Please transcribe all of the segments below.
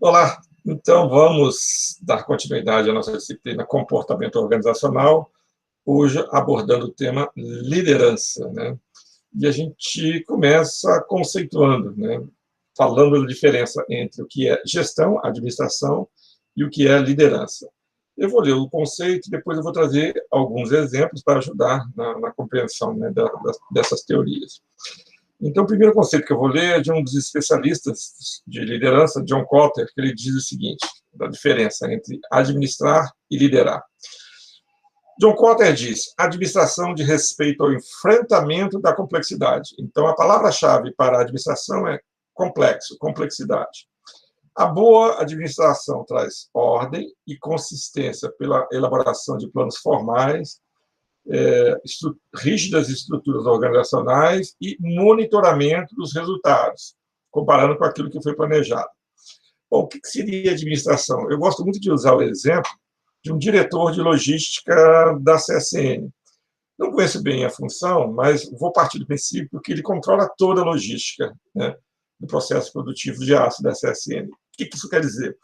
Olá, então vamos dar continuidade à nossa disciplina Comportamento Organizacional, hoje abordando o tema liderança, né? E a gente começa conceituando, né? Falando da diferença entre o que é gestão, administração, e o que é liderança. Eu vou ler o conceito e depois eu vou trazer alguns exemplos para ajudar na compreensão, né, dessas teorias. Então, o primeiro conceito que eu vou ler é de um dos especialistas de liderança, John Kotter, que ele diz o seguinte, da diferença entre administrar e liderar. John Kotter diz, administração de respeito ao enfrentamento da complexidade. Então, a palavra-chave para a administração é complexo, complexidade. A boa administração traz ordem e consistência pela elaboração de planos formais, rígidas estruturas organizacionais e monitoramento dos resultados, comparando com aquilo que foi planejado. Bom, o que seria administração? Eu gosto muito de usar o exemplo de um diretor de logística da CSN. Não conheço bem a função, mas vou partir do princípio que ele controla toda a logística, né, do processo produtivo de aço da CSN. O que isso quer dizer?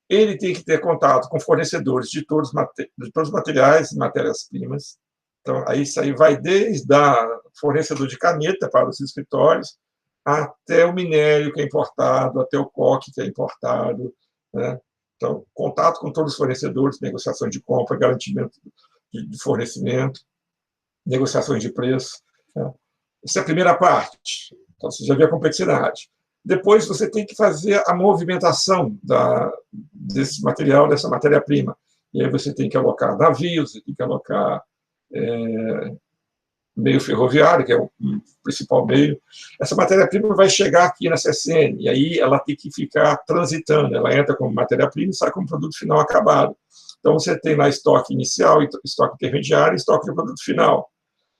Ele tem que ter contato com fornecedores de todos os materiais e matérias-primas. Então, isso aí vai desde o fornecedor de caneta para os escritórios, até o minério que é importado, até o coque que é importado, né? Então, contato com todos os fornecedores, negociações de compra, garantimento de fornecimento, negociações de preço, né? Essa é a primeira parte. Então, você já vê a complexidade. Depois, você tem que fazer a movimentação desse material, dessa matéria-prima. E aí você tem que alocar navios, você tem que alocar meio ferroviário, que é o principal meio. Essa matéria-prima vai chegar aqui na CSN, e aí ela tem que ficar transitando. Ela entra como matéria-prima e sai como produto final acabado. Então, você tem lá estoque inicial, estoque intermediário e estoque de produto final.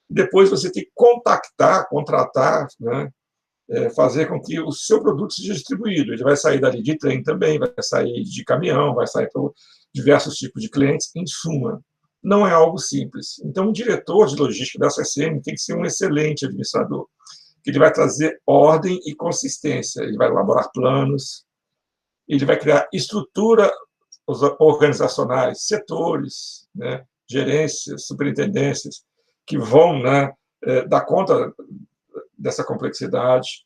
Depois, você tem que contactar, contratar, né, fazer com que o seu produto seja distribuído. Ele vai sair dali de trem também, vai sair de caminhão, vai sair para diversos tipos de clientes, em suma. Não é algo simples. Então, um diretor de logística da CSN tem que ser um excelente administrador, que ele vai trazer ordem e consistência, ele vai elaborar planos, ele vai criar estrutura organizacionais, setores, né, gerências, superintendências, que vão, né, dar conta dessa complexidade.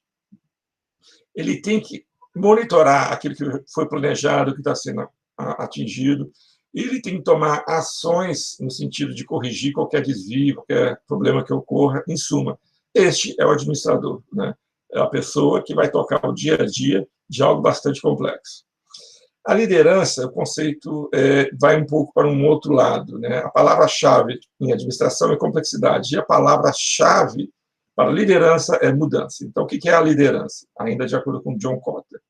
Ele tem que monitorar aquilo que foi planejado, que está sendo atingido. Ele tem que tomar ações no sentido de corrigir qualquer desvio, qualquer problema que ocorra. Em suma, este é o administrador, né? É a pessoa que vai tocar o dia a dia de algo bastante complexo. A liderança, o conceito vai um pouco para um outro lado, né? A palavra-chave em administração é complexidade, e a palavra-chave para liderança é mudança. Então, o que é a liderança? Ainda de acordo com John Kotter.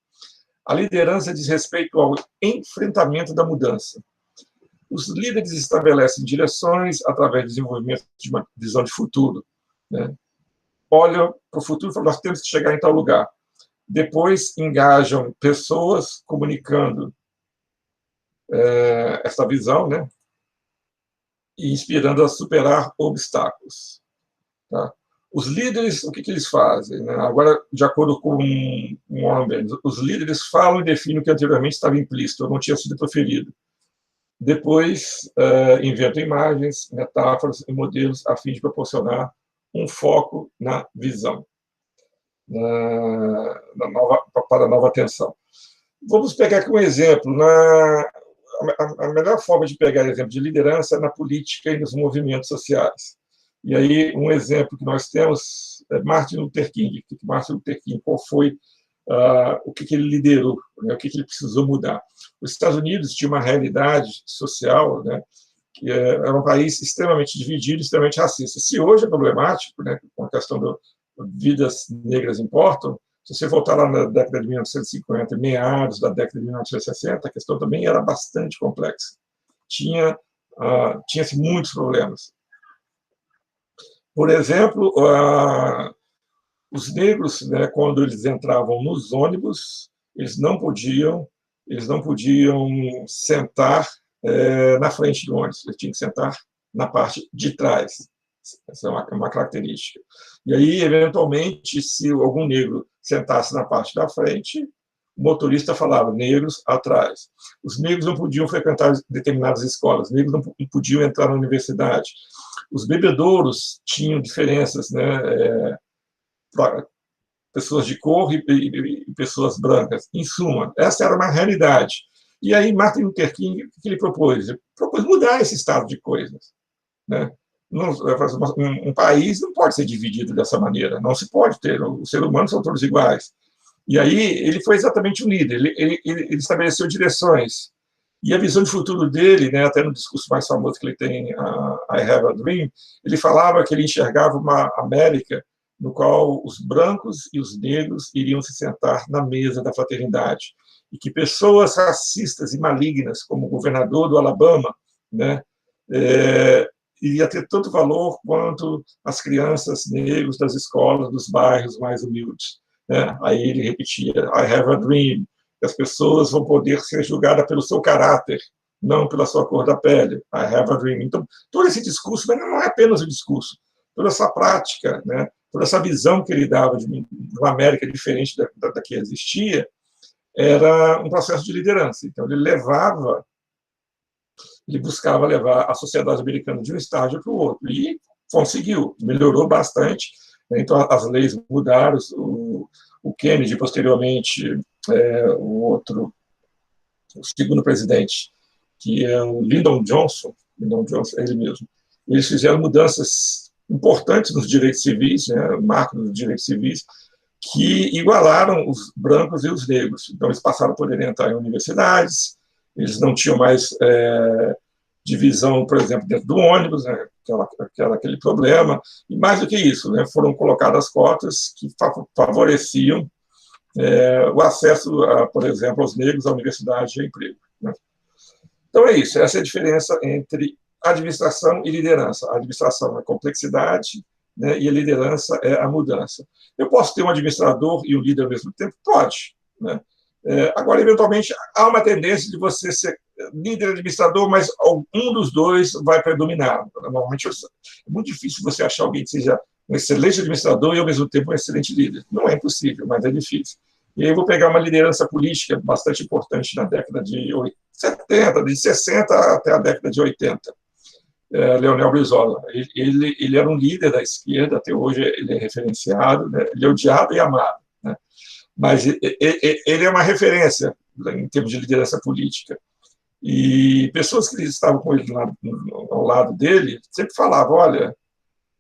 A liderança diz respeito ao enfrentamento da mudança. Os líderes estabelecem direções através do desenvolvimento de uma visão de futuro, né? Olham para o futuro e falam, nós temos que chegar em tal lugar. Depois, engajam pessoas comunicando essa visão, né? E inspirando a superar obstáculos. Tá? Os líderes, o que eles fazem? Né? Agora, de acordo com Warren Bennis, os líderes falam e definem o que anteriormente estava implícito, ou não tinha sido proferido. Depois, inventam imagens, metáforas e modelos a fim de proporcionar um foco na visão, para a nova atenção. Vamos pegar aqui um exemplo. A melhor forma de pegar exemplo de liderança é na política e nos movimentos sociais. E aí, um exemplo que nós temos é Martin Luther King. Martin Luther King, qual foi o que ele liderou, né, o que ele precisou mudar. Os Estados Unidos tinha uma realidade social, né, que era um país extremamente dividido, extremamente racista. Se hoje é problemático, né, com a questão de vidas negras importam, se você voltar lá na década de 1950, meados da década de 1960, a questão também era bastante complexa. Tinha-se muitos problemas. Por exemplo, os negros, né, quando eles entravam nos ônibus, eles não podiam sentar na frente do ônibus, eles tinham que sentar na parte de trás. Essa é uma característica. E aí, eventualmente, se algum negro sentasse na parte da frente, o motorista falava, negros atrás. Os negros não podiam frequentar determinadas escolas, os negros não podiam entrar na universidade. Os bebedouros tinham diferenças, né, pessoas de cor e pessoas brancas. Em suma, essa era uma realidade. E aí Martin Luther King, o que ele propôs? Ele propôs mudar esse estado de coisas, né? Um país não pode ser dividido dessa maneira, não se pode ter, os seres humanos são todos iguais. E aí ele foi exatamente um líder, ele estabeleceu direções, e a visão de futuro dele, né, até no discurso mais famoso que ele tem, I Have a Dream, ele falava que ele enxergava uma América no qual os brancos e os negros iriam se sentar na mesa da fraternidade, e que pessoas racistas e malignas, como o governador do Alabama, né, iria ter tanto valor quanto as crianças negras das escolas, dos bairros mais humildes, né? Aí ele repetia, I have a dream, que as pessoas vão poder ser julgadas pelo seu caráter, não pela sua cor da pele, I have a dream. Então, todo esse discurso, mas não é apenas o discurso, toda essa prática, né? Toda essa visão que ele dava de uma América diferente da que existia, era um processo de liderança. Então, ele buscava levar a sociedade americana de um estágio para o outro, e conseguiu, melhorou bastante. Então, as leis mudaram, o Kennedy, posteriormente, o segundo presidente, que é o Lyndon Johnson, ele mesmo, eles fizeram mudanças importantes nos direitos civis, né, marco dos direitos civis, que igualaram os brancos e os negros. Então, eles passaram a poder entrar em universidades, eles não tinham mais divisão, por exemplo, dentro do ônibus, né, aquele problema, e mais do que isso, né, foram colocadas cotas que favoreciam o acesso, por exemplo, aos negros à universidade e a emprego, né. Então é isso, essa é a diferença entre administração e liderança. A administração é a complexidade, né, e a liderança é a mudança. Eu posso ter um administrador e um líder ao mesmo tempo? Pode, né? Agora, eventualmente, há uma tendência de você ser líder administrador, mas um dos dois vai predominar. Normalmente, é muito difícil você achar alguém que seja um excelente administrador e, ao mesmo tempo, um excelente líder. Não é impossível, mas é difícil. E aí eu vou pegar uma liderança política bastante importante na década de 70, de 60 até a década de 80. Leonel Brizola. Ele era um líder da esquerda, até hoje ele é referenciado, né? Ele é odiado e amado, né? Mas ele é uma referência em termos de liderança política. E pessoas que estavam com ele ao lado dele sempre falavam, olha,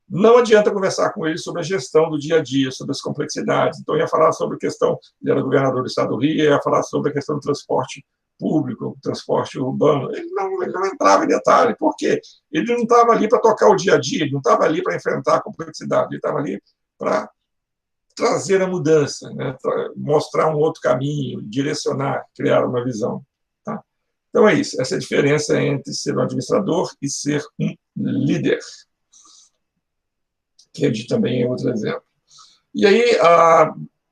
não adianta conversar com ele sobre a gestão do dia a dia, sobre as complexidades. Então, ia falar sobre a questão, ele era governador do estado do Rio, ia falar sobre a questão do transporte público, transporte urbano. Ele não entrava em detalhe. Por quê? Ele não estava ali para tocar o dia a dia, ele não estava ali para enfrentar a complexidade, ele estava ali para trazer a mudança, né? Mostrar um outro caminho, direcionar, criar uma visão. Tá? Então é isso, essa é a diferença entre ser um administrador e ser um líder. Kennedy também é outro exemplo. E aí,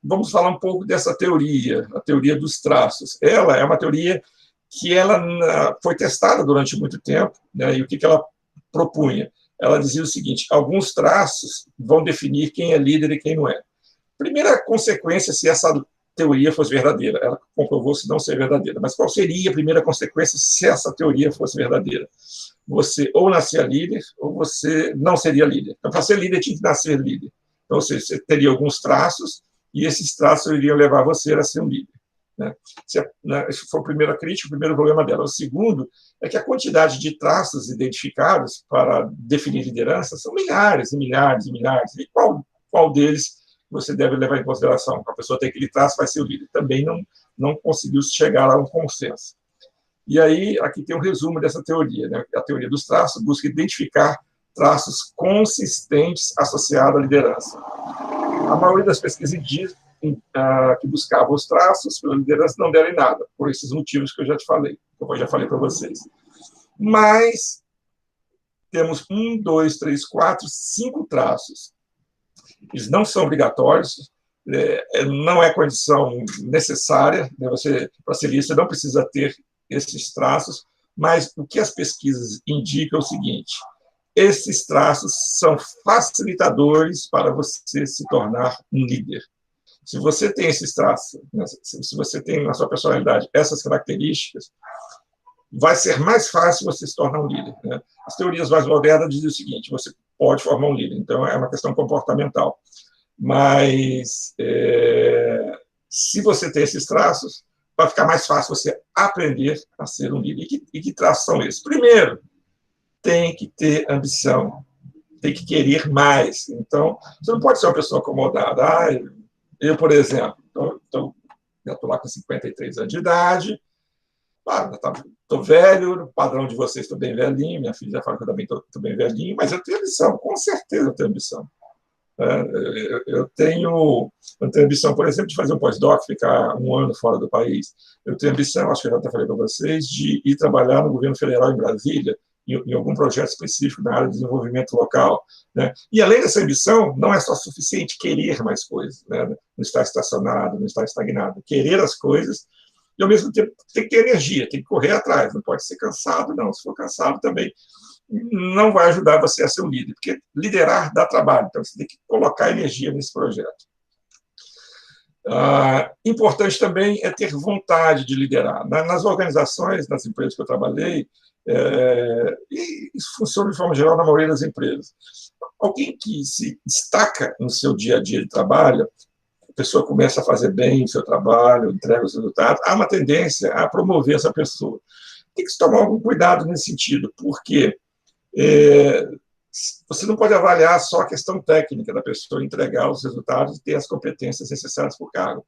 vamos falar um pouco dessa teoria, a teoria dos traços. Ela é uma teoria que ela foi testada durante muito tempo, né? E o que ela propunha? Ela dizia o seguinte, alguns traços vão definir quem é líder e quem não é. Primeira consequência, se essa teoria fosse verdadeira, ela comprovou-se não ser verdadeira, mas qual seria a primeira consequência se essa teoria fosse verdadeira? Você ou nascia líder, ou você não seria líder. Então, para ser líder, tinha que nascer líder. Então, você teria alguns traços, e esses traços iriam levar você a ser um líder, né? Esse foi a primeira crítica, o primeiro problema dela. O segundo é que a quantidade de traços identificados para definir liderança são milhares e milhares e milhares. E qual deles você deve levar em consideração? A pessoa tem aquele traço, vai ser o líder. Também não conseguiu chegar a um consenso. E aí, aqui tem um resumo dessa teoria, né? A teoria dos traços busca identificar traços consistentes associados à liderança. A maioria das pesquisas diz que buscavam os traços pela liderança não deram em nada, por esses motivos que eu já te falei, que eu já falei para vocês. Mas temos 1, 2, 3, 4, 5 traços. Eles não são obrigatórios, não é condição necessária, né? Para ser líder, você não precisa ter esses traços, mas o que as pesquisas indicam é o seguinte, esses traços são facilitadores para você se tornar um líder. Se você tem esses traços, né, se você tem na sua personalidade essas características, vai ser mais fácil você se tornar um líder, né? As teorias mais modernas dizem o seguinte: você pode formar um líder, então é uma questão comportamental. Mas, se você tem esses traços, vai ficar mais fácil você aprender a ser um líder. E que traços são esses? Primeiro, tem que ter ambição, tem que querer mais. Então, você não pode ser uma pessoa acomodada. Eu, por exemplo, já estou lá com 53 anos de idade, estou velho, no padrão de vocês estou bem velhinho, minha filha já fala que eu também estou bem velhinho, mas eu tenho ambição, com certeza eu tenho ambição. Eu tenho ambição, por exemplo, de fazer um pós-doc, ficar um ano fora do país. Eu tenho ambição, acho que eu já até falei para vocês, de ir trabalhar no governo federal em Brasília, em algum projeto específico na área de desenvolvimento local, né? E, além dessa ambição, não é só suficiente querer mais coisas, né? Não estar estacionado, não estar estagnado. Querer as coisas e, ao mesmo tempo, tem que ter energia, tem que correr atrás, não pode ser cansado, não. Se for cansado, também não vai ajudar você a ser um líder, porque liderar dá trabalho, então você tem que colocar energia nesse projeto. Importante também é ter vontade de liderar. Nas organizações, nas empresas que eu trabalhei, e isso funciona de forma geral na maioria das empresas. Alguém que se destaca no seu dia a dia de trabalho, a pessoa começa a fazer bem o seu trabalho, entrega os resultados, há uma tendência a promover essa pessoa. Tem que se tomar algum cuidado nesse sentido, porque você não pode avaliar só a questão técnica da pessoa entregar os resultados e ter as competências necessárias para o cargo.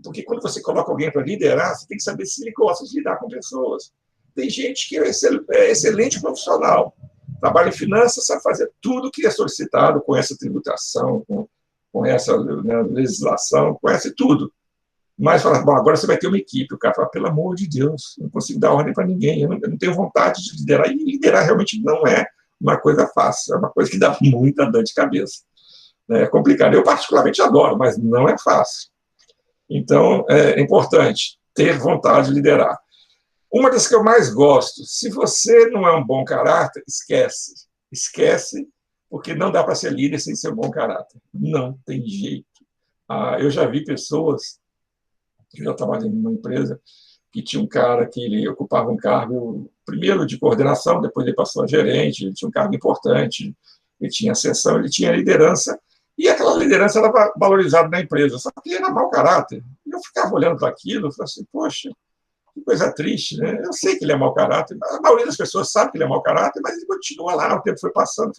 Porque quando você coloca alguém para liderar, você tem que saber se ele gosta de lidar com pessoas. Tem gente que é excelente profissional, trabalha em finanças, sabe fazer tudo que é solicitado com essa tributação, com essa, né, legislação, conhece tudo. Mas fala, bom, agora você vai ter uma equipe. O cara fala, pelo amor de Deus, eu não consigo dar ordem para ninguém, eu não tenho vontade de liderar. E liderar realmente não é uma coisa fácil, é uma coisa que dá muita dor de cabeça. É complicado. Eu particularmente adoro, mas não é fácil. Então, é importante ter vontade de liderar. Uma das que eu mais gosto, se você não é um bom caráter, esquece. Esquece, porque não dá para ser líder sem ser um bom caráter. Não tem jeito. Eu já vi pessoas, eu já trabalhei numa empresa, que tinha um cara que ele ocupava um cargo, primeiro de coordenação, depois ele passou a gerente, ele tinha um cargo importante, ele tinha ascensão, ele tinha liderança, e aquela liderança era valorizada na empresa, só que ele era mau caráter. E eu ficava olhando para aquilo e falava assim, poxa, que coisa triste, né? Eu sei que ele é mau caráter, a maioria das pessoas sabe que ele é mau caráter, mas ele continua lá, o tempo foi passando,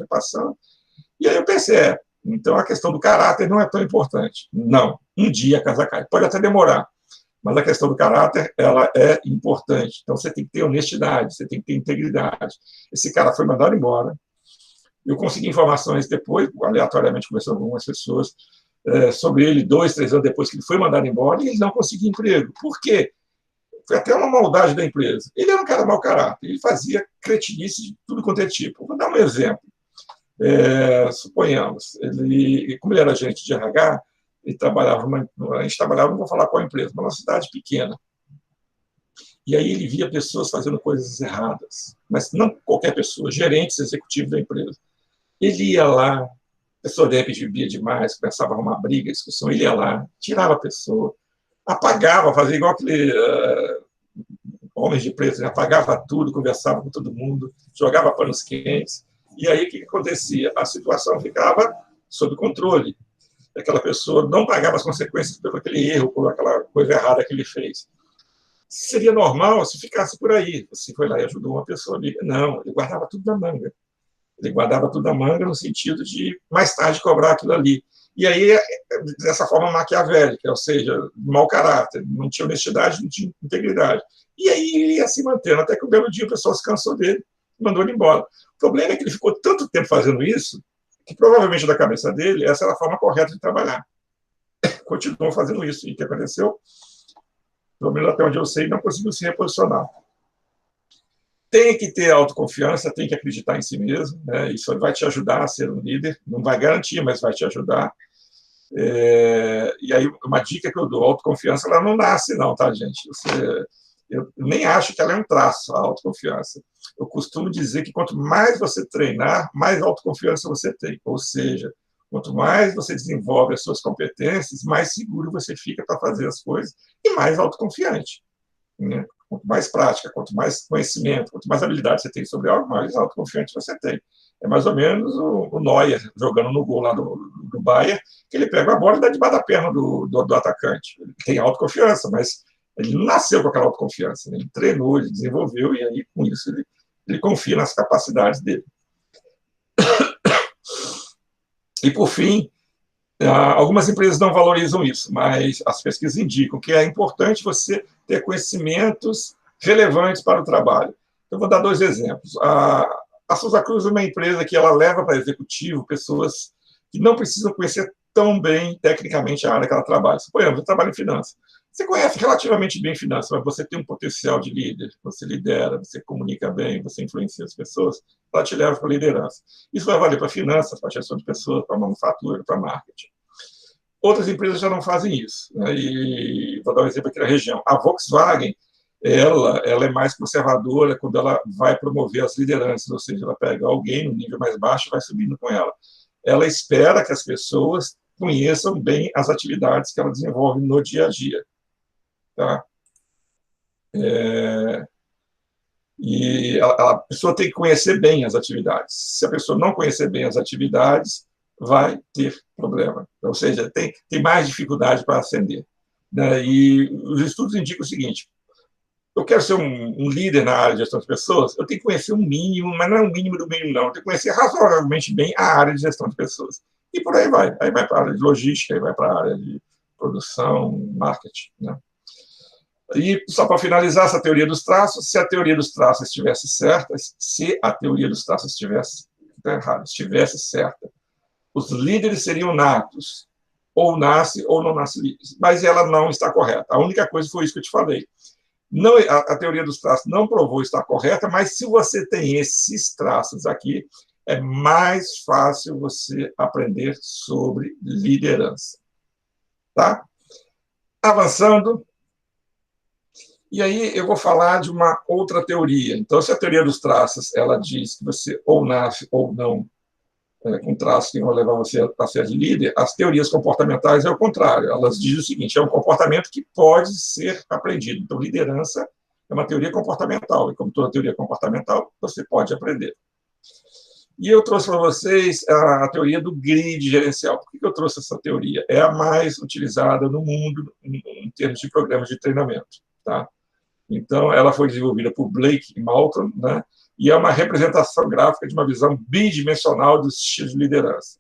e aí eu pensei, então a questão do caráter não é tão importante. Não, um dia a casa cai, pode até demorar, mas a questão do caráter, ela é importante. Então, você tem que ter honestidade, você tem que ter integridade. Esse cara foi mandado embora. Eu consegui informações depois, aleatoriamente conversando com algumas pessoas, sobre ele 2, 3 anos depois que ele foi mandado embora, e ele não conseguiu emprego. Por quê? Foi até uma maldade da empresa. Ele era um cara mau caráter, ele fazia cretinice de tudo quanto é tipo. Vou dar um exemplo. Suponhamos, como ele era agente de RH, a gente trabalhava, não vou falar qual empresa, mas numa cidade pequena. E aí ele via pessoas fazendo coisas erradas, mas não qualquer pessoa, gerentes executivos da empresa. Ele ia lá, a pessoa de repente bebia demais, começava a arrumar briga, discussão, ele ia lá, tirava a pessoa, apagava, fazia igual aquele homens de preto, né? Apagava tudo, conversava com todo mundo, jogava panos quentes. E aí o que acontecia? A situação ficava sob controle. Aquela pessoa não pagava as consequências por aquele erro, por aquela coisa errada que ele fez. Seria normal se ficasse por aí. Você foi lá e ajudou uma pessoa amiga. Não, ele guardava tudo na manga. Ele guardava tudo na manga no sentido de, mais tarde, cobrar aquilo ali. E aí, dessa forma maquiavélica, ou seja, mau caráter, não tinha honestidade, não tinha integridade. E aí ele ia se mantendo, até que um belo dia o pessoal se cansou dele e mandou ele embora. O problema é que ele ficou tanto tempo fazendo isso, que provavelmente da cabeça dele, essa era a forma correta de trabalhar. Continuou fazendo isso. E o que aconteceu? Pelo menos até onde eu sei, não conseguiu se reposicionar. Tem que ter autoconfiança, tem que acreditar em si mesmo, né? Isso vai te ajudar a ser um líder, não vai garantir, mas vai te ajudar. E aí, uma dica que eu dou, autoconfiança, ela não nasce não, tá, gente? Eu nem acho que ela é um traço, a autoconfiança. Eu costumo dizer que quanto mais você treinar, mais autoconfiança você tem. Ou seja, Quanto mais você desenvolve as suas competências, mais seguro você fica para fazer as coisas e mais autoconfiante, né? Quanto mais prática, quanto mais conhecimento, quanto mais habilidade você tem sobre algo, mais autoconfiante você tem. É mais ou menos o Neuer jogando no gol lá do Bayern, que ele pega a bola e dá debaixo da perna do atacante. Ele tem autoconfiança, mas ele não nasceu com aquela autoconfiança, né? Ele treinou, ele desenvolveu, e aí, com isso, ele confia nas capacidades dele. E, por fim, algumas empresas não valorizam isso, mas as pesquisas indicam que é importante você ter conhecimentos relevantes para o trabalho. Eu vou dar 2 exemplos. A Souza Cruz é uma empresa que ela leva para executivo pessoas que não precisam conhecer tão bem tecnicamente a área que ela trabalha. Por exemplo, eu trabalho em finanças. Você conhece relativamente bem finanças, mas você tem um potencial de líder, você lidera, você comunica bem, você influencia as pessoas, ela te leva para a liderança. Isso vai valer para finanças, para gestão de pessoas, para manufatura, para marketing. Outras empresas já não fazem isso, né? E vou dar um exemplo aqui na região. A Volkswagen, ela é mais conservadora quando ela vai promover as lideranças, ou seja, ela pega alguém no nível mais baixo e vai subindo com ela. Ela espera que as pessoas conheçam bem as atividades que ela desenvolve no dia a dia. Tá? E a pessoa tem que conhecer bem as atividades. Se a pessoa não conhecer bem as atividades, vai ter problema. Ou seja, tem mais dificuldade para ascender. Né? E os estudos indicam o seguinte: eu quero ser um líder na área de gestão de pessoas, eu tenho que conhecer um mínimo, mas não é um mínimo do mínimo, não. Eu tenho que conhecer razoavelmente bem a área de gestão de pessoas. E por aí vai. Aí vai para a área de logística, aí vai para a área de produção, marketing. Né? E, só para finalizar, essa teoria dos traços, se a teoria dos traços estivesse certa, estivesse certa, os líderes seriam natos, ou nasce ou não nasce líderes. Mas ela não está correta. A única coisa foi isso que eu te falei. Não, a teoria dos traços não provou estar correta, mas se você tem esses traços aqui, é mais fácil você aprender sobre liderança. Tá? Avançando. E aí eu vou falar de uma outra teoria. Então, se a teoria dos traços ela diz que você ou nasce ou não com traços que vão levar você a ser líder, as teorias comportamentais é o contrário. Elas dizem o seguinte: é um comportamento que pode ser aprendido. Então, liderança é uma teoria comportamental, e como toda teoria comportamental, você pode aprender. E eu trouxe para vocês a teoria do grid gerencial. Por que eu trouxe essa teoria? É a mais utilizada no mundo em termos de programas de treinamento. Tá? Então, ela foi desenvolvida por Blake e Malcolm, né? E é uma representação gráfica de uma visão bidimensional dos estilos de liderança.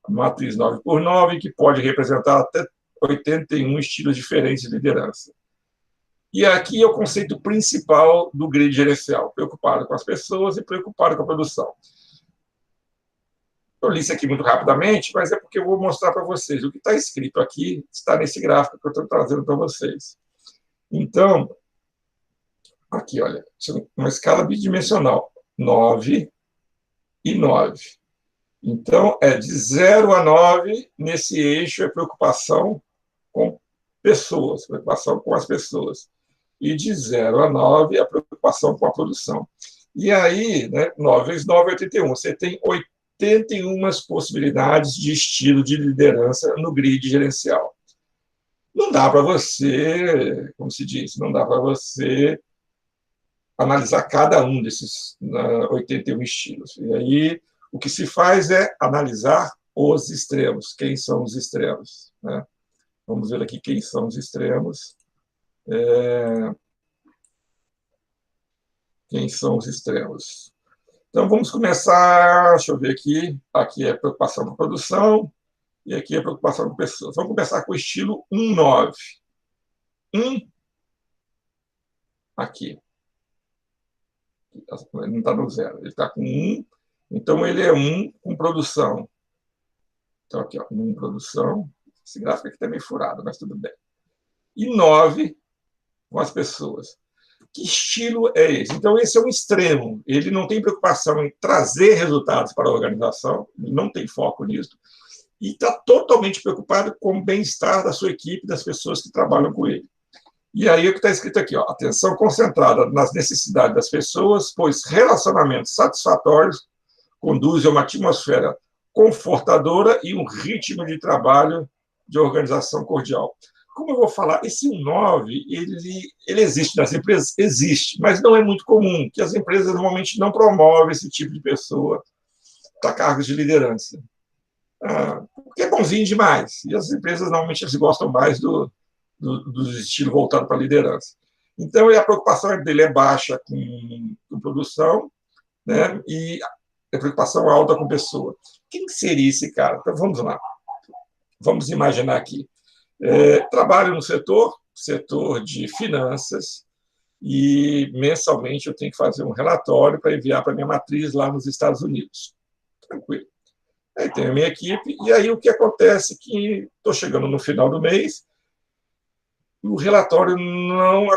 A matriz 9x9, que pode representar até 81 estilos diferentes de liderança. E aqui é o conceito principal do grid gerencial: preocupado com as pessoas e preocupado com a produção. Eu li isso aqui muito rapidamente, mas é porque eu vou mostrar para vocês. O que está escrito aqui está nesse gráfico que eu estou trazendo para vocês. Então, aqui, olha, uma escala bidimensional, 9 e 9. Então, de 0 a 9, nesse eixo é preocupação com pessoas, preocupação com as pessoas. E de 0 a 9, a preocupação com a produção. E aí, né, 9 vezes 9 é 81. Você tem 81 possibilidades de estilo de liderança no grid gerencial. Não dá para você, como se diz, não dá para você analisar cada um desses 81 estilos. E aí, o que se faz é analisar os extremos. Quem são os extremos? Né? Vamos ver aqui quem são os extremos. Quem são os extremos? Então, vamos começar, deixa eu ver aqui. Aqui é preocupação com produção e aqui é preocupação com pessoas. Vamos começar com o estilo 1-9. 1, aqui. Ele não está no 0, ele está com 1, então ele é 1 com produção. Então, aqui, ó, 1 produção. Esse gráfico aqui está meio furado, mas tudo bem. E 9 com as pessoas. Que estilo é esse? Então, esse é um extremo. Ele não tem preocupação em trazer resultados para a organização, ele não tem foco nisso, e está totalmente preocupado com o bem-estar da sua equipe, das pessoas que trabalham com ele. E aí o que está escrito aqui, ó, atenção concentrada nas necessidades das pessoas, pois relacionamentos satisfatórios conduzem a uma atmosfera confortadora e um ritmo de trabalho de organização cordial. Como eu vou falar, esse 1,9, ele existe nas empresas? Existe, mas não é muito comum, que as empresas normalmente não promovem esse tipo de pessoa para cargos de liderança. Porque é bonzinho demais, e as empresas normalmente eles gostam mais do estilo voltado para a liderança. Então, a preocupação dele é baixa com produção, né, e a preocupação alta com pessoa. Quem seria esse cara? Então, vamos lá. Vamos imaginar aqui. Trabalho no setor de finanças, e mensalmente eu tenho que fazer um relatório para enviar para minha matriz lá nos Estados Unidos. Tranquilo. Aí tenho a minha equipe, e aí o que acontece é que estou chegando no final do mês, o relatório não,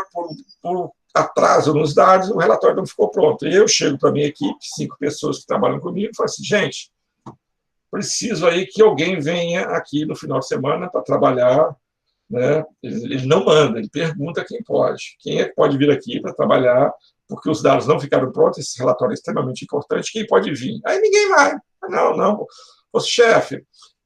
por atraso nos dados, o relatório não ficou pronto. E eu chego para a minha equipe, 5 pessoas que trabalham comigo, e falo assim, gente, preciso aí que alguém venha aqui no final de semana para trabalhar, né? Ele não manda, ele pergunta quem pode. Quem é que pode vir aqui para trabalhar, porque os dados não ficaram prontos, esse relatório é extremamente importante, quem pode vir? Aí ninguém vai. Não. Ô, chefe,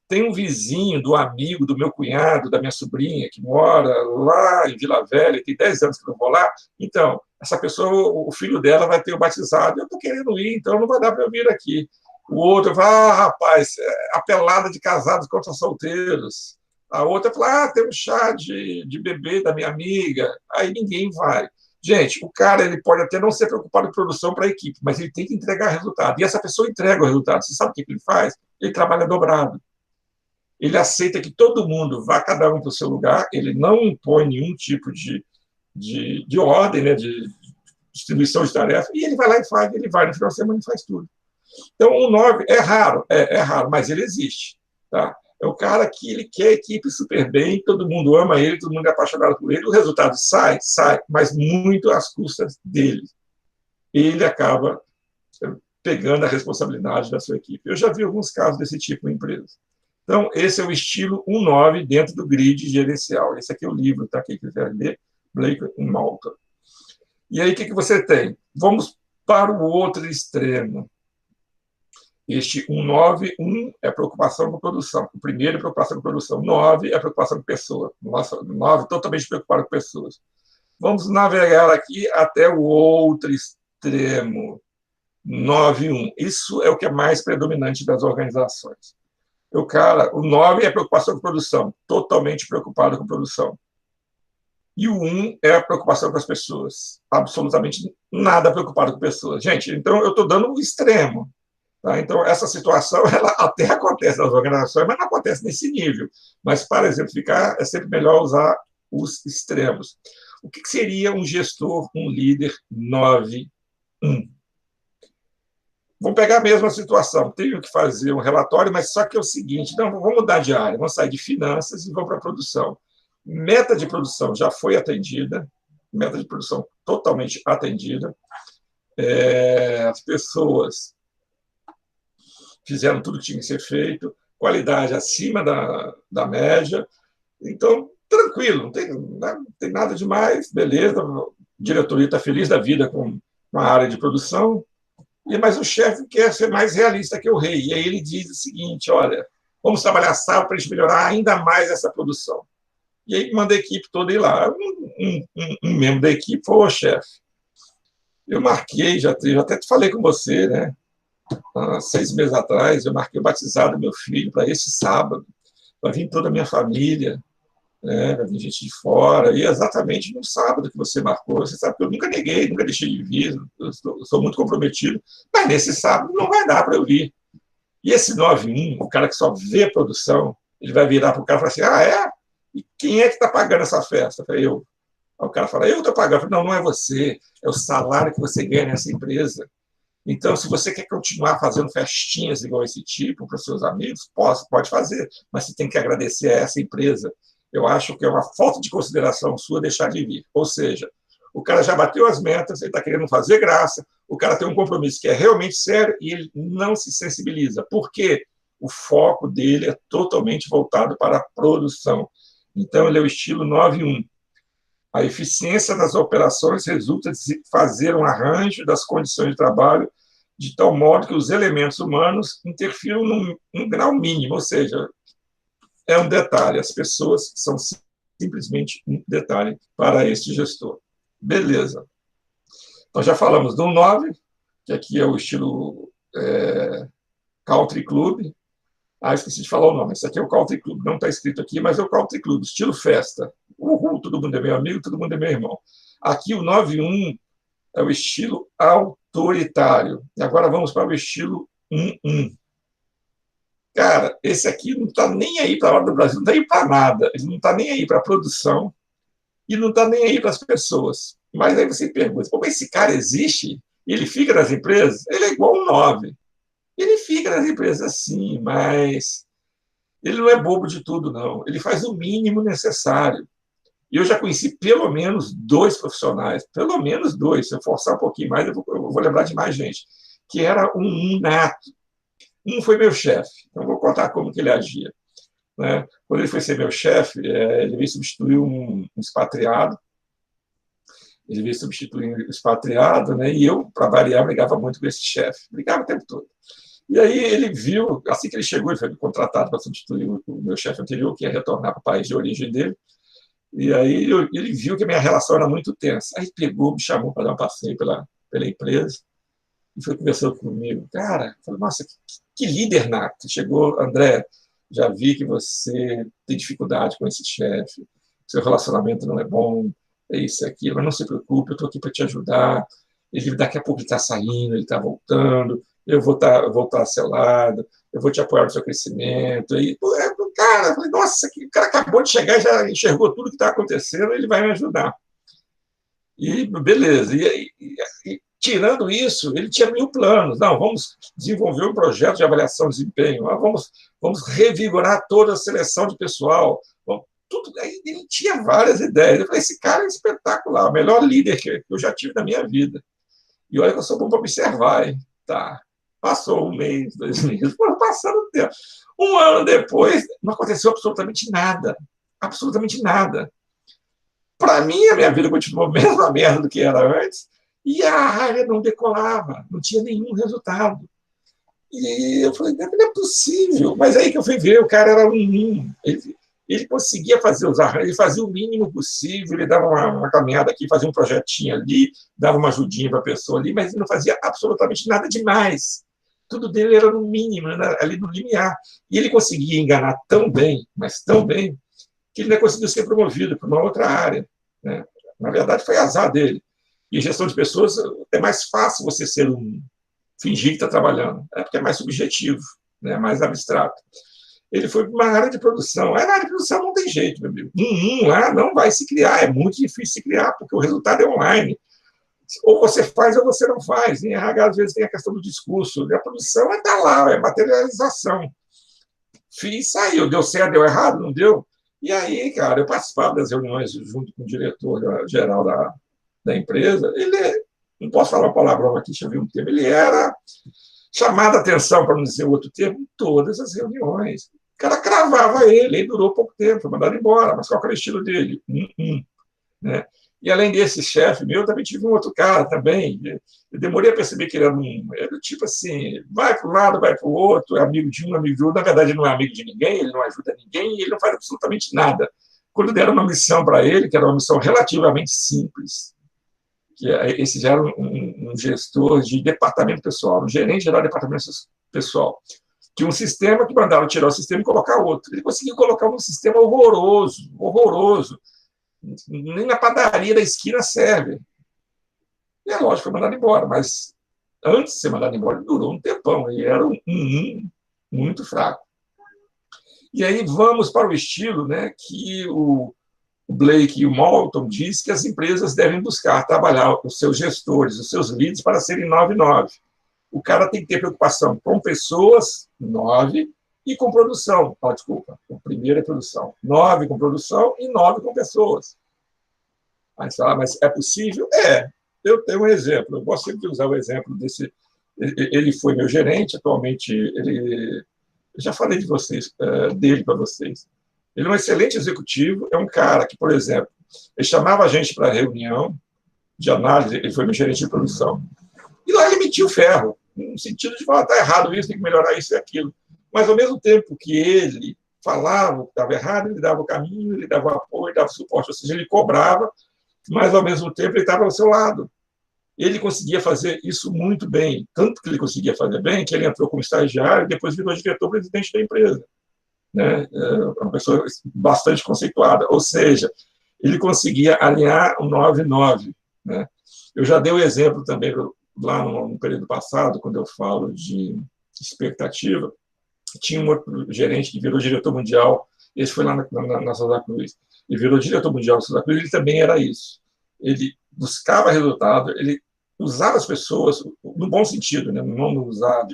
tem um vizinho do amigo do meu cunhado, da minha sobrinha, que mora lá em Vila Velha, tem 10 anos que eu não vou lá. Então, essa pessoa, o filho dela vai ter o batizado. Eu estou querendo ir, então não vai dar para eu vir aqui. O outro fala, rapaz, a pelada de casados contra solteiros. A outra fala, tem um chá de bebê da minha amiga. Aí ninguém vai. Gente, o cara ele pode até não ser preocupado com produção para a equipe, mas ele tem que entregar resultado. E essa pessoa entrega o resultado. Você sabe o que ele faz? Ele trabalha dobrado. Ele aceita que todo mundo vá cada um para o seu lugar, ele não impõe nenhum tipo de ordem, né, de distribuição de tarefa, e ele vai lá e faz, ele vai no final de semana e faz tudo. Então, o 9 é raro, mas ele existe. Tá? É o cara que ele quer a equipe super bem, todo mundo ama ele, todo mundo é apaixonado por ele, o resultado sai, mas muito às custas dele. Ele acaba pegando a responsabilidade da sua equipe. Eu já vi alguns casos desse tipo em empresas. Então, esse é o estilo 1,9 dentro do grid gerencial. Esse aqui é o livro, tá? Quem quiser ler, Blake e Malta. E aí, o que você tem? Vamos para o outro extremo. Este 1,9, 1 é preocupação com produção. O primeiro é preocupação com produção. 9 é preocupação com pessoa. Nossa, 9 totalmente preocupado com pessoas. Vamos navegar aqui até o outro extremo. 9,1. Isso é o que é mais predominante das organizações. O 9 é preocupação com produção, totalmente preocupado com produção. E o 1 é a preocupação com as pessoas, absolutamente nada preocupado com pessoas. Gente, então eu estou dando um extremo. Tá? Então, essa situação ela até acontece nas organizações, mas não acontece nesse nível. Mas, para exemplificar, é sempre melhor usar os extremos. O que seria um gestor, um líder 9,1? Vamos pegar a mesma situação. Tenho que fazer um relatório, mas só que é o seguinte, não, vamos mudar de área, vamos sair de finanças e vamos para a produção. Meta de produção já foi atendida, meta de produção totalmente atendida. As pessoas fizeram tudo que tinha que ser feito, qualidade acima da média. Então, tranquilo, não tem nada demais, beleza, a diretoria está feliz da vida com a área de produção, mas o chefe quer ser mais realista que o rei. E aí ele diz o seguinte, olha, vamos trabalhar sábado para a gente melhorar ainda mais essa produção. E aí manda a equipe toda ir lá. Um membro da equipe falou, chefe, eu marquei, já até falei com você, né? Há 6 meses atrás, eu marquei o batizado do meu filho para esse sábado. Vai vir toda a minha família, né? Vai vir gente de fora, e exatamente no sábado que você marcou. Você sabe que eu nunca neguei, nunca deixei de vir, eu sou muito comprometido, mas nesse sábado não vai dar para eu vir. E esse 9,1, o cara que só vê a produção, ele vai virar para o cara e falar assim, é? E quem é que está pagando essa festa? Eu falei, eu. Aí o cara fala, eu estou pagando. Eu falei, não é você, é o salário que você ganha nessa empresa. Então, se você quer continuar fazendo festinhas igual esse tipo para os seus amigos, pode fazer, mas você tem que agradecer a essa empresa. Eu acho que é uma falta de consideração sua deixar de vir. Ou seja, o cara já bateu as metas, ele está querendo fazer graça, o cara tem um compromisso que é realmente sério e ele não se sensibiliza. Por quê? O foco dele é totalmente voltado para a produção. Então, ele é o estilo 9,1. A eficiência das operações resulta de fazer um arranjo das condições de trabalho de tal modo que os elementos humanos interfiram num grau mínimo, ou seja, é um detalhe, as pessoas são simplesmente um detalhe para este gestor. Beleza. Nós já falamos do 9, que aqui é o estilo Country Club. Esqueci de falar o nome. Esse aqui é o Country Club. Não está escrito aqui, mas é o Country Club, estilo festa. Uhul, todo mundo é meu amigo, todo mundo é meu irmão. Aqui o 9-1 é o estilo autoritário. E agora vamos para o estilo 1-1. Cara, esse aqui não está nem aí para a hora do Brasil, não está aí para nada. Ele não está nem aí para a produção e não está nem aí para as pessoas. Mas aí você pergunta, como esse cara existe? Ele fica nas empresas? Ele é igual um 9. Ele fica nas empresas assim, mas ele não é bobo de tudo, não. Ele faz o mínimo necessário. E eu já conheci pelo menos 2 profissionais, pelo menos 2. Se eu forçar um pouquinho mais, eu vou lembrar de mais gente, que era um nato. Um foi meu chefe, então vou contar como que ele agia. Né? Quando ele foi ser meu chefe, ele veio substituir um expatriado. Ele veio substituir um expatriado, né? E eu, para variar, brigava muito com esse chefe. Brigava o tempo todo. E aí ele viu, assim que ele chegou, ele foi contratado para substituir o meu chefe anterior, que ia retornar para o país de origem dele. E aí ele viu que a minha relação era muito tensa. Aí pegou, me chamou para dar um passeio pela empresa e foi conversando comigo. Cara, falei, nossa, que líder nato. Chegou, André, já vi que você tem dificuldade com esse chefe, seu relacionamento não é bom, é isso, é aquilo, mas não se preocupe, eu estou aqui para te ajudar. Ele, daqui a pouco ele está saindo, ele está voltando, eu vou estar selado, eu vou te apoiar no seu crescimento. E, cara, eu falei, nossa, o cara acabou de chegar e já enxergou tudo que está acontecendo, ele vai me ajudar. E beleza. E tirando isso, ele tinha 1000 planos. Não, vamos desenvolver um projeto de avaliação de desempenho, vamos revigorar toda a seleção de pessoal. Tudo. Ele tinha várias ideias. Eu falei, esse cara é espetacular, o melhor líder que eu já tive na minha vida. E olha que eu sou bom para observar, hein? Tá. Passou 1 mês, 2 meses, foram passando o tempo. 1 ano depois, não aconteceu absolutamente nada. Absolutamente nada. Para mim, a minha vida continuou a mesma merda do que era antes, e a área não decolava, não tinha nenhum resultado. E eu falei, não é possível. Mas aí que eu fui ver, o cara era ele conseguia fazer os arranjos, ele fazia o mínimo possível, ele dava uma caminhada aqui, fazia um projetinho ali, dava uma ajudinha para a pessoa ali, mas ele não fazia absolutamente nada demais. Tudo dele era no mínimo, ali no limiar. E ele conseguia enganar tão bem, mas tão bem, que ele não conseguiu ser promovido para uma outra área. Né? Na verdade, foi azar dele. E gestão de pessoas é mais fácil você fingir que está trabalhando, porque é mais subjetivo, né? Mais abstrato. Ele foi para uma área de produção. Aí na área de produção não tem jeito, meu amigo. Lá não vai se criar, é muito difícil se criar, porque o resultado é online. Ou você faz ou você não faz. Em RH, às vezes, tem a questão do discurso. E a produção está lá, é materialização. Fiz, saiu. Deu certo, deu errado? Não deu? E aí, cara, eu participava das reuniões junto com o diretor geral da empresa. Ele, não posso falar uma palavrão aqui, deixa eu ver um termo, ele era chamado a atenção, para não dizer outro termo, em todas as reuniões. O cara cravava ele durou pouco tempo, foi mandado embora, mas qual era o estilo dele? Né? E além desse chefe meu, também tive um outro cara também. Eu demorei a perceber que ele era tipo assim, vai para um lado, vai para o outro, é amigo de um, amigo de outro. Na verdade, ele não é amigo de ninguém, ele não ajuda ninguém, ele não faz absolutamente nada. Quando deram uma missão para ele, que era uma missão relativamente simples, que esse já era um gestor de departamento pessoal, um gerente geral de departamento pessoal, que um sistema que mandaram tirar o sistema e colocar outro. Ele conseguiu colocar um sistema horroroso, horroroso. Nem na padaria da esquina serve. E é lógico, foi mandado embora, mas antes de ser mandado embora, ele durou um tempão, e era muito fraco. E aí vamos para o estilo, né, que o Blake e o Moulton diz que as empresas devem buscar trabalhar os seus gestores, os seus leads, para serem 9-9. O cara tem que ter preocupação com pessoas, 9, e com produção. Desculpa, o primeiro é produção. 9 com produção e 9 com pessoas. Aí você fala, mas é possível? Eu tenho um exemplo. Eu gosto sempre de usar o exemplo desse. Ele foi meu gerente, atualmente eu já falei dele para vocês. Ele é um excelente executivo, é um cara que, por exemplo, ele chamava a gente para reunião de análise, ele foi meu gerente de produção. E lá ele metia o ferro. no sentido de falar, está errado isso, tem que melhorar isso e aquilo. Mas, ao mesmo tempo que ele falava o que estava errado, ele dava o caminho, ele dava o apoio, dava o suporte, ou seja, ele cobrava, mas, ao mesmo tempo, ele estava ao seu lado. Ele conseguia fazer isso muito bem, tanto que ele conseguia fazer bem, que ele entrou como estagiário e depois virou diretor-presidente da empresa, né? Uma pessoa bastante conceituada, ou seja, ele conseguia alinhar o 9-9, né? Eu já dei o exemplo também lá no período passado, quando eu falo de expectativa, tinha um outro gerente que virou diretor mundial, esse foi lá na Santa Cruz, e virou diretor mundial da Santa Cruz, ele também era isso. Ele buscava resultado, ele usava as pessoas, no bom sentido, né? Não usar,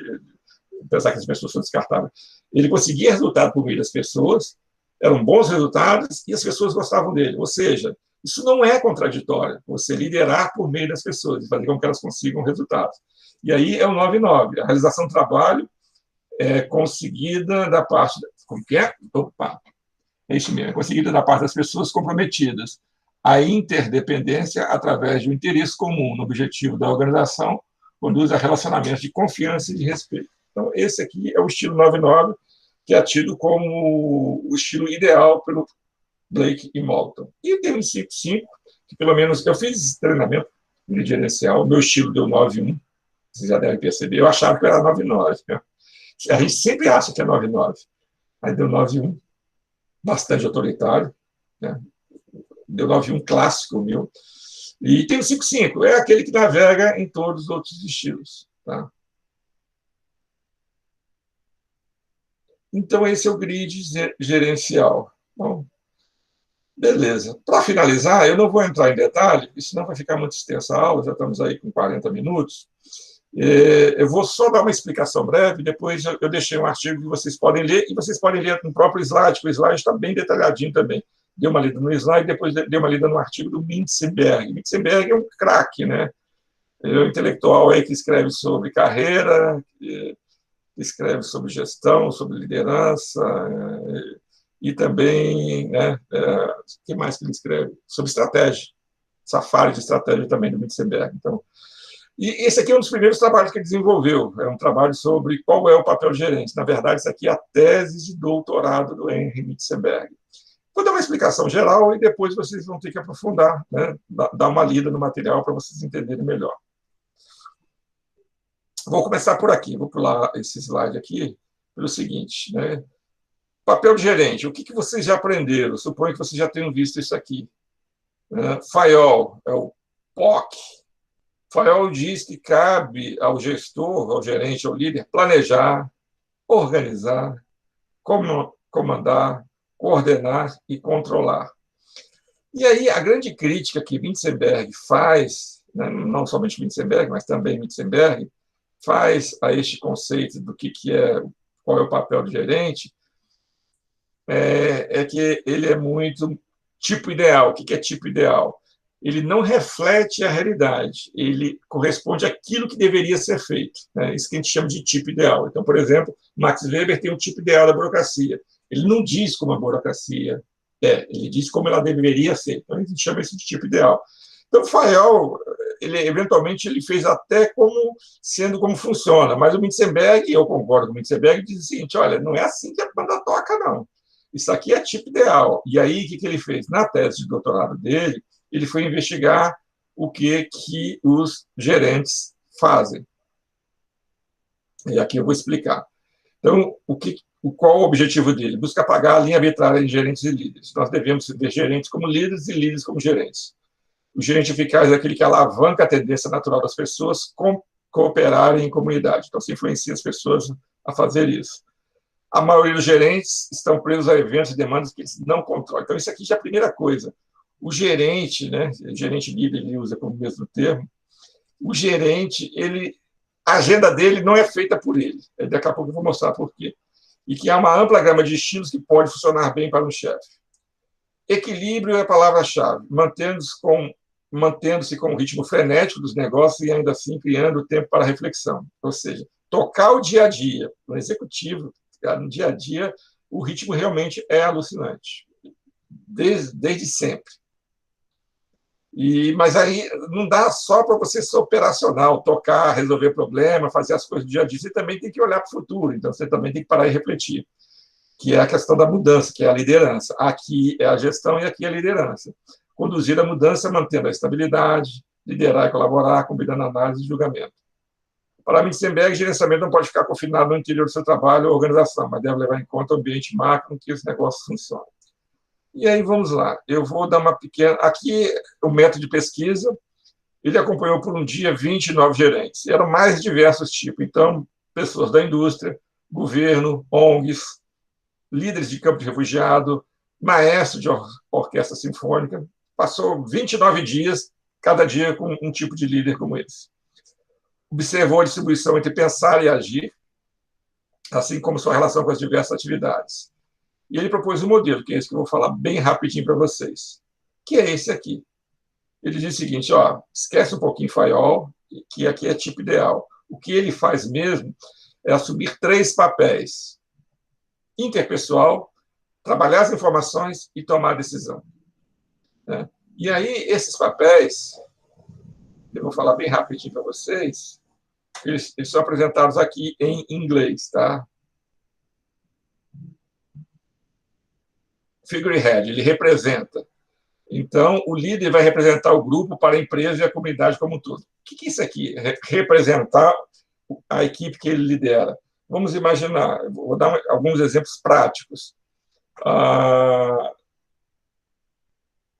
pensar que as pessoas são descartáveis. Ele conseguia resultado por meio das pessoas, eram bons resultados e as pessoas gostavam dele. Ou seja, isso não é contraditório, você liderar por meio das pessoas e fazer com que elas consigam resultados. E aí é o 9-9, a realização do trabalho é conseguida da parte... Como que é? Opa, é isso mesmo, é conseguida da parte das pessoas comprometidas. A interdependência, através de um interesse comum no objetivo da organização, conduz a relacionamentos de confiança e de respeito. Então, esse aqui é o estilo 9-9, que é tido como o estilo ideal pelo Blake e Moulton. E tem um 5-5, que pelo menos eu fiz esse treinamento gerencial, meu estilo deu 9-1, vocês já devem perceber, eu achava que era 9-9. Né? A gente sempre acha que é 9-9. Aí deu 9-1, bastante autoritário, né? Deu 9-1 clássico meu. E tem o 5-5, é aquele que navega em todos os outros estilos. Tá? Então, esse é o grid gerencial. Bom, beleza. Para finalizar, eu não vou entrar em detalhe, porque senão vai ficar muito extensa a aula, já estamos aí com 40 minutos. Eu vou só dar uma explicação breve, depois eu deixei um artigo que vocês podem ler, e vocês podem ler no próprio slide, porque o slide está bem detalhadinho também. Dei uma lida no slide, depois dei uma lida no artigo do Mintzenberg. Mintzenberg é um craque, né? Ele é um intelectual aí que escreve sobre carreira, que escreve sobre gestão, sobre liderança, e também, né, o que mais que ele escreve? Sobre estratégia, safari de estratégia também do Mintzenberg. Então, e esse aqui é um dos primeiros trabalhos que ele desenvolveu, é um trabalho sobre qual é o papel de gerente. Na verdade, isso aqui é a tese de doutorado do Henry Mintzenberg. Vou dar uma explicação geral e depois vocês vão ter que aprofundar, né, dar uma lida no material para vocês entenderem melhor. Vou começar por aqui, vou pular esse slide aqui, pelo seguinte, né? Papel de gerente, o que vocês já aprenderam? Suponho que vocês já tenham visto isso aqui. Fayol, é o POC. Fayol diz que cabe ao gestor, ao gerente, ao líder, planejar, organizar, comandar, coordenar e controlar. E aí, a grande crítica que Mintzenberg faz, né, não somente Mintzenberg, mas também Mintzenberg, faz a este conceito do que é, qual é o papel do gerente, é que ele é muito tipo ideal. O que é tipo ideal? Ele não reflete a realidade, ele corresponde àquilo que deveria ser feito. Né? Isso que a gente chama de tipo ideal. Então, por exemplo, Max Weber tem um tipo ideal da burocracia. Ele não diz como a burocracia é, ele diz como ela deveria ser. Então, a gente chama isso de tipo ideal. Então, o Fayol, eventualmente, ele fez até sendo como funciona, mas o Mintzenberg, eu concordo com o Mintzenberg, diz o seguinte, olha, não é assim que a banda toca, não. Isso aqui é tipo ideal. E aí, o que ele fez? Na tese de doutorado dele, ele foi investigar o que os gerentes fazem. E aqui eu vou explicar. Então, qual o objetivo dele? Busca apagar a linha arbitrária de gerentes e líderes. Nós devemos ver gerentes como líderes e líderes como gerentes. O gerente eficaz é aquele que alavanca a tendência natural das pessoas cooperarem em comunidade. Então, se influencia as pessoas a fazer isso. A maioria dos gerentes estão presos a eventos e demandas que eles não controlam. Então, isso aqui já é a primeira coisa. O gerente, né, gerente líder, ele usa como mesmo termo, o gerente, a agenda dele não é feita por ele. Daqui a pouco eu vou mostrar por quê. E que há uma ampla gama de estilos que pode funcionar bem para um chefe. Equilíbrio é a palavra-chave, mantendo-se com o ritmo frenético dos negócios e ainda assim criando tempo para reflexão. Ou seja, tocar o dia a dia, no executivo, no dia a dia, o ritmo realmente é alucinante, desde sempre. Mas aí não dá só para você ser operacional, tocar, resolver problema, fazer as coisas do dia a dia. Você também tem que olhar para o futuro, então você também tem que parar e refletir, que é a questão da mudança, que é a liderança. Aqui é a gestão e aqui é a liderança. Conduzir a mudança mantendo a estabilidade, liderar e colaborar, combinando análise e julgamento. Para Mintzenberg, gerenciamento não pode ficar confinado no interior do seu trabalho ou organização, mas deve levar em conta o ambiente macro em que esse negócio funciona. E aí, vamos lá. Eu vou dar uma pequena... Aqui, o método de pesquisa, ele acompanhou por um dia 29 gerentes. Eram mais diversos tipos. Então, pessoas da indústria, governo, ONGs, líderes de campo de refugiado, maestro de orquestra sinfônica. Passou 29 dias, cada dia com um tipo de líder como esse. Observou a distribuição entre pensar e agir, assim como sua relação com as diversas atividades. E ele propôs um modelo, que é esse que eu vou falar bem rapidinho para vocês, que é esse aqui. Ele diz o seguinte, esquece um pouquinho Fayol, que aqui é tipo ideal. O que ele faz mesmo é assumir 3 papéis: interpessoal, trabalhar as informações e tomar a decisão. E aí, esses papéis, eu vou falar bem rapidinho para vocês, eles são apresentados aqui em inglês, tá? Figurehead, ele representa. Então, o líder vai representar o grupo para a empresa e a comunidade como um todo. O que é isso aqui? Representar a equipe que ele lidera. Vamos imaginar, vou dar alguns exemplos práticos.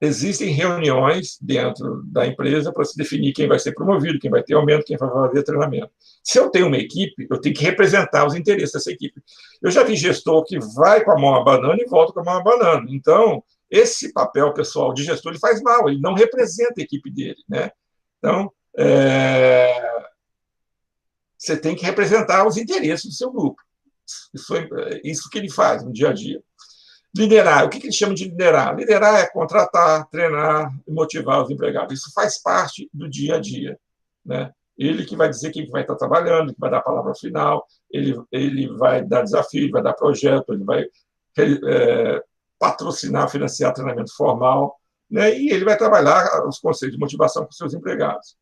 Existem reuniões dentro da empresa para se definir quem vai ser promovido, quem vai ter aumento, quem vai fazer treinamento. Se eu tenho uma equipe, eu tenho que representar os interesses dessa equipe. Eu já vi gestor que vai com a mão abanando e volta com a mão abanando. Então, esse papel pessoal de gestor ele faz mal, ele não representa a equipe dele, né? Então, você tem que representar os interesses do seu grupo. Isso que ele faz no dia a dia. Liderar, o que ele chama de liderar? Liderar é contratar, treinar e motivar os empregados. Isso faz parte do dia a dia, né? Ele que vai dizer quem vai estar trabalhando, que vai dar a palavra final, ele vai dar desafio, vai dar projeto, ele vai patrocinar, financiar treinamento formal, né? E ele vai trabalhar os conceitos de motivação com seus empregados.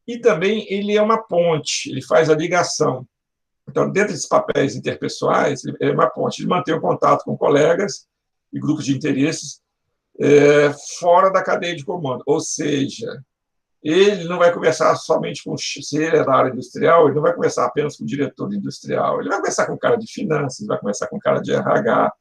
E também ele é uma ponte, ele faz a ligação. Então, dentro desses papéis interpessoais, ele é uma ponte. Ele mantém o contato com colegas e grupos de interesses fora da cadeia de comando. Ou seja, ele não vai conversar somente com... Se ele é da área industrial, ele não vai conversar apenas com o diretor industrial. Ele vai conversar com o cara de finanças, vai conversar com o cara de RH.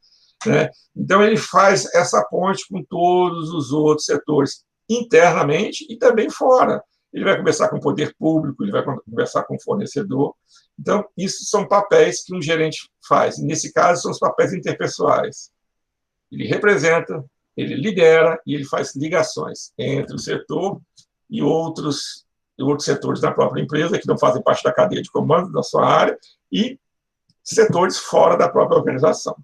Né? Então, ele faz essa ponte com todos os outros setores, internamente e também fora. Ele vai conversar com o poder público, ele vai conversar com o fornecedor. Então, isso são papéis que um gerente faz. Nesse caso, são os papéis interpessoais. Ele representa, ele lidera e ele faz ligações entre o setor e outros setores da própria empresa, que não fazem parte da cadeia de comando da sua área, e setores fora da própria organização.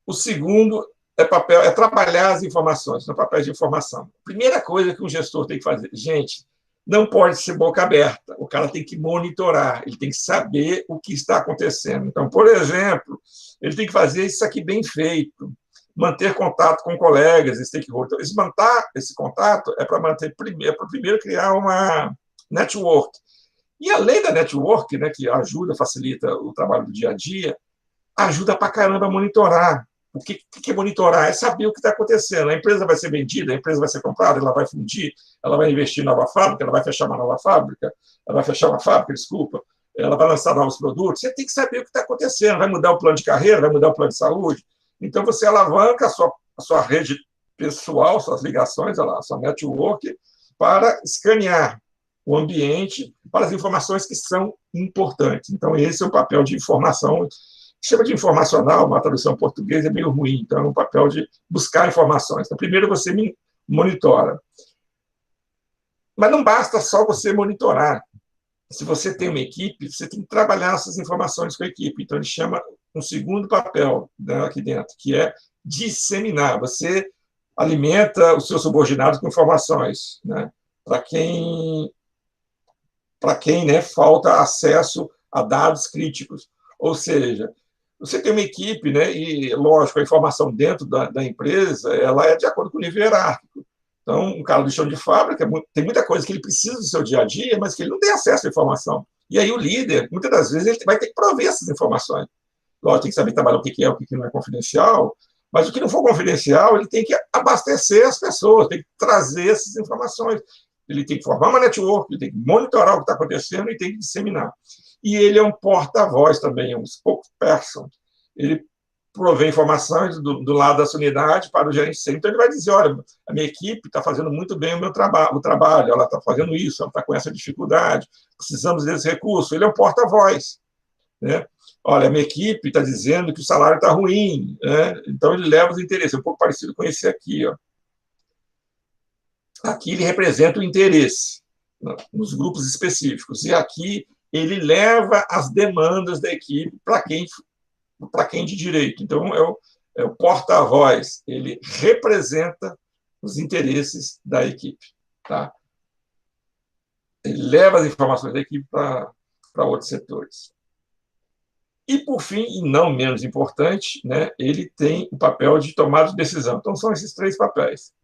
O segundo é trabalhar as informações, no papel de informação. Primeira coisa que um gestor tem que fazer, gente, não pode ser boca aberta, o cara tem que monitorar, ele tem que saber o que está acontecendo. Então, por exemplo, ele tem que fazer isso aqui bem feito, manter contato com colegas, stakeholders. Manter esse contato é para primeiro criar uma network. E além da network, né, que ajuda, facilita o trabalho do dia a dia, ajuda pra caramba a monitorar. O que é monitorar? É saber o que está acontecendo. A empresa vai ser vendida, a empresa vai ser comprada, ela vai fundir, ela vai investir em nova fábrica, ela vai fechar uma nova fábrica, ela vai fechar uma fábrica, desculpa, ela vai lançar novos produtos. Você tem que saber o que está acontecendo. Vai mudar o plano de carreira, vai mudar o plano de saúde. Então, você alavanca a sua rede pessoal, suas ligações, a sua network, para escanear o ambiente para as informações que são importantes. Então, esse é o papel de informação. Chama de informacional, uma tradução portuguesa é meio ruim, então é um papel de buscar informações. Então, primeiro você monitora. Mas não basta só você monitorar. Se você tem uma equipe, você tem que trabalhar essas informações com a equipe. Então, ele chama um segundo papel, né, aqui dentro, que é disseminar. Você alimenta os seus subordinados com informações, né, para quem né, falta acesso a dados críticos. Ou seja, Você tem uma equipe, né, e, lógico, a informação dentro da empresa ela é de acordo com o nível hierárquico. Então, um cara do chão de fábrica tem muita coisa que ele precisa do seu dia a dia, mas que ele não tem acesso à informação. E aí o líder, muitas das vezes, ele vai ter que prover essas informações. Lógico, tem que saber trabalhar o que é, o que não é confidencial, mas o que não for confidencial, ele tem que abastecer as pessoas, tem que trazer essas informações. Ele tem que formar uma network, ele tem que monitorar o que está acontecendo e tem que disseminar. E ele é um porta-voz também, um spokesperson. Ele provê informações do lado da sua unidade para o gerente sênior. Então, ele vai dizer, olha, a minha equipe está fazendo muito bem o trabalho, ela está fazendo isso, ela está com essa dificuldade, precisamos desse recurso. Ele é um porta-voz, né? Olha, a minha equipe está dizendo que o salário está ruim, né? Então ele leva os interesses, é um pouco parecido com esse aqui, ó. Aqui ele representa o interesse, né, nos grupos específicos, e aqui ele leva as demandas da equipe para quem de direito. Então, é o porta-voz, ele representa os interesses da equipe. Tá? Ele leva as informações da equipe para outros setores. E, por fim, e não menos importante, né, ele tem o papel de tomada de decisão. Então, são esses 3 papéis: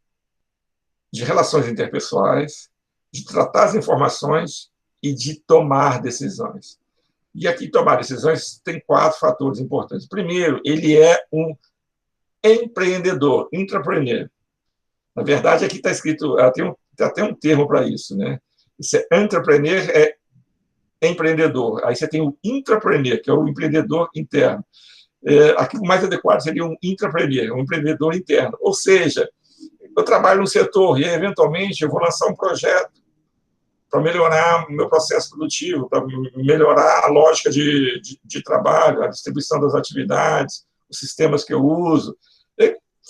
de relações interpessoais, de tratar as informações e de tomar decisões. E aqui, tomar decisões tem 4 fatores importantes. Primeiro, ele é um empreendedor, intrapreneur. Na verdade, aqui está escrito, tem até um termo para isso, né? Esse entrepreneur é empreendedor. Aí você tem o intrapreneur, que é o empreendedor interno. Aqui o mais adequado seria um intrapreneur, um empreendedor interno. Ou seja, eu trabalho no setor e, eventualmente, eu vou lançar um projeto para melhorar o meu processo produtivo, para melhorar a lógica de trabalho, a distribuição das atividades, os sistemas que eu uso.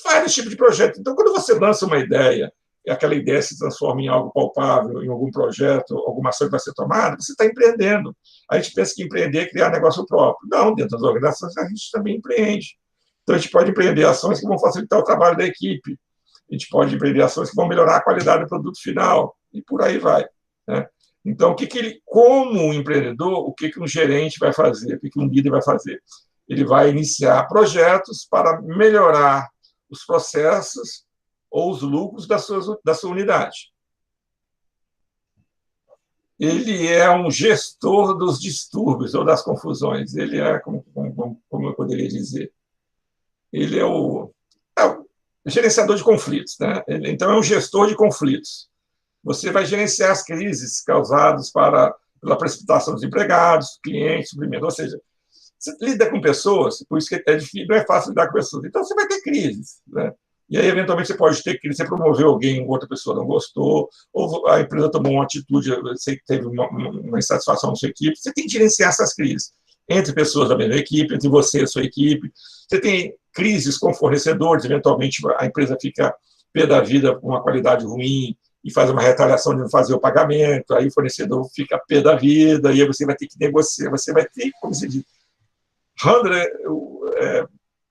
Vários tipos de projeto. Então, quando você lança uma ideia e aquela ideia se transforma em algo palpável, em algum projeto, alguma ação que vai ser tomada, você está empreendendo. A gente pensa que empreender é criar negócio próprio. Não, dentro das organizações a gente também empreende. Então, a gente pode empreender ações que vão facilitar o trabalho da equipe. A gente pode empreender ações que vão melhorar a qualidade do produto final. E por aí vai. Né? Então, como um empreendedor, o que um gerente vai fazer? O que um líder vai fazer? Ele vai iniciar projetos para melhorar os processos ou os lucros da sua unidade. Ele é um gestor dos distúrbios ou das confusões. Ele é, como eu poderia dizer, ele é o gerenciador de conflitos. Né? Então, é um gestor de conflitos. Você vai gerenciar as crises causadas pela precipitação dos empregados, clientes, suprimento. Ou seja, você lida com pessoas, por isso que não é fácil lidar com pessoas. Então, você vai ter crises. Né? E aí, eventualmente, você pode ter crise. Você promoveu alguém, outra pessoa não gostou, ou a empresa tomou uma atitude, você teve uma insatisfação na sua equipe. Você tem que gerenciar essas crises entre pessoas da mesma equipe, entre você e a sua equipe. Você tem crises com fornecedores, eventualmente a empresa fica pé da vida com uma qualidade ruim, e faz uma retaliação de não fazer o pagamento, aí o fornecedor fica pé da vida, e aí você vai ter que negociar, você vai ter, como se diz,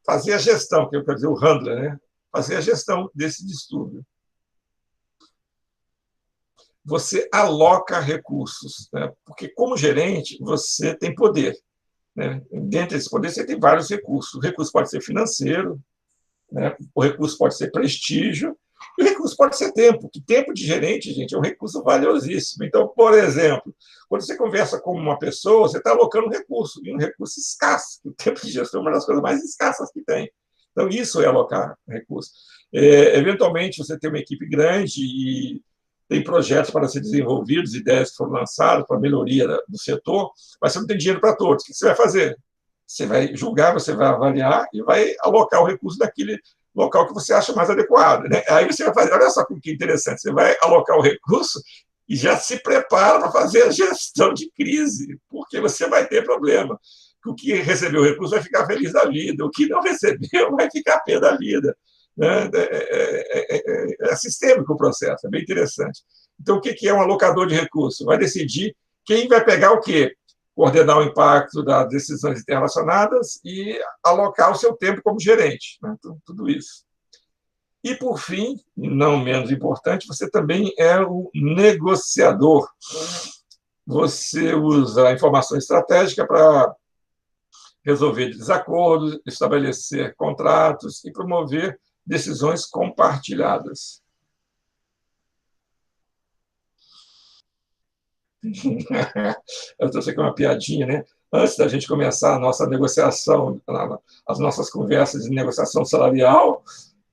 fazer a gestão, que eu quero dizer, o handler, né? Fazer a gestão desse distúrbio. Você aloca recursos, né? Porque, como gerente, você tem poder. Né? Dentro desse poder, você tem vários recursos. O recurso pode ser financeiro, né? O recurso pode ser prestígio, e o recurso pode ser tempo, que tempo de gerente, gente, é um recurso valiosíssimo. Então, por exemplo, quando você conversa com uma pessoa, você está alocando um recurso, e um recurso escasso. O tempo de gestão é uma das coisas mais escassas que tem. Então, isso é alocar recurso. Eventualmente, você tem uma equipe grande e tem projetos para ser desenvolvidos, ideias que foram lançadas para melhoria do setor, mas você não tem dinheiro para todos. O que você vai fazer? Você vai julgar, você vai avaliar e vai alocar o recurso daquele local que você acha mais adequado. Né? Aí você vai fazer, olha só que interessante, você vai alocar o recurso e já se prepara para fazer a gestão de crise, porque você vai ter problema. O que recebeu o recurso vai ficar feliz da vida, o que não recebeu vai ficar pé da vida. Né? É sistêmico o processo, é bem interessante. Então, o que é um alocador de recursos? Vai decidir quem vai pegar o quê? Coordenar o impacto das decisões interrelacionadas e alocar o seu tempo como gerente. Né? Tudo isso. E, por fim, não menos importante, você também é o negociador. Você usa a informação estratégica para resolver desacordos, estabelecer contratos e promover decisões compartilhadas. Eu trouxe aqui uma piadinha, né? Antes da gente começar a nossa negociação, as nossas conversas de negociação salarial,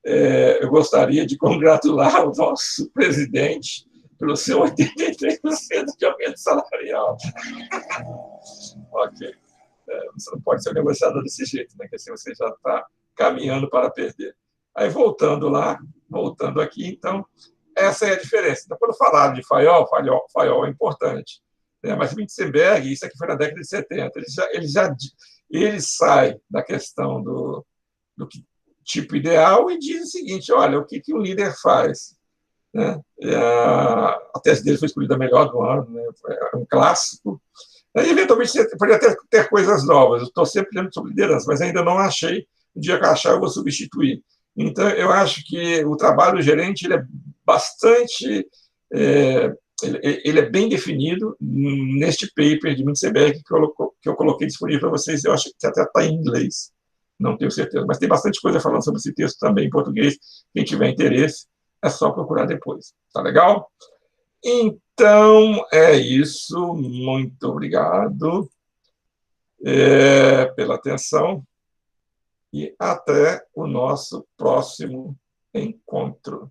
eu gostaria de congratular o nosso presidente pelo seu 83% de aumento salarial. Ok. Você não pode ser um negociador desse jeito, né? Porque assim você já está caminhando para perder. Aí, voltando aqui, então, essa é a diferença. Então, quando falaram de Fayol é importante. Né? Mas Wittenberg, isso aqui foi na década de 70, ele sai da questão do tipo ideal e diz o seguinte: olha, o que um líder faz? Né? A tese dele foi escolhida a melhor do ano, né? É um clássico. E, eventualmente, você pode até ter coisas novas. Eu estou sempre lendo sobre liderança, mas ainda não achei. O dia que eu achar, eu vou substituir. Então, eu acho que o trabalho do gerente ele é bastante... ele é bem definido neste paper de Mintzenberg que eu coloquei disponível para vocês. Eu acho que até está em inglês, não tenho certeza. Mas tem bastante coisa falando sobre esse texto também em português. Quem tiver interesse, é só procurar depois. Tá legal? Então, é isso. Muito obrigado pela atenção e até o nosso próximo encontro.